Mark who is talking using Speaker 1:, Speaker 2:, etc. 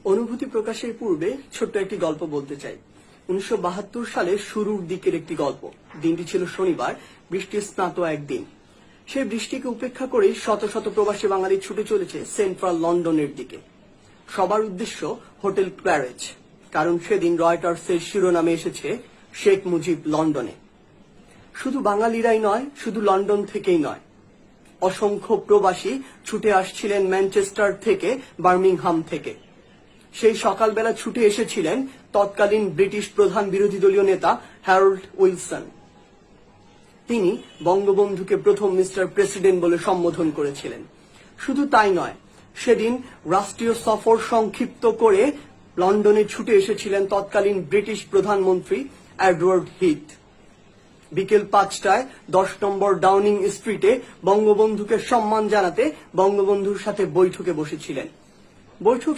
Speaker 1: অনুভূতি প্রকাশের পূর্বে ছোট্ট একটি গল্প বলতে চাই। 1972 সালের শুরুর দিকের একটি গল্প। দিনটি ছিল শনিবার, বৃষ্টি স্নাত একদিন। সেই বৃষ্টিকে উপেক্ষা করে শত শত প্রবাসী বাঙালি ছুটে চলেছে সেন্ট্রাল লন্ডনের দিকে। সবার উদ্দেশ্য হোটেল ক্ল্যারেজ, কারণ সেদিন রয়টার্সের শিরোনামে এসেছে শেখ মুজিব লন্ডনে। শুধু বাঙালিরাই নয়, শুধু লন্ডন থেকেই নয়, অসংখ্য প্রবাসী ছুটে আসছিলেন ম্যানচেস্টার থেকে, বার্মিংহাম থেকে। সেই সকালবেলা ছুটে এসেছিলেন তৎকালীন ব্রিটিশ প্রধান বিরোধী দলীয় নেতা হ্যারল্ড উইলসন। তিনি বঙ্গবন্ধুকে প্রথম মিস্টার প্রেসিডেন্ট বলে সম্বোধন করেছিলেন। শুধু তাই নয়, সেদিন রাষ্ট্রীয় সফর সংক্ষিপ্ত করে লন্ডনে ছুটে এসেছিলেন তৎকালীন ব্রিটিশ প্রধানমন্ত্রী এডওয়ার্ড হিথ। বিকেল 5টায় 10 নম্বর ডাউনিং স্ট্রিটে বঙ্গবন্ধুকে সম্মান জানাতে বঙ্গবন্ধুর সাথে বৈঠকে বসেছিলেন। বৈঠক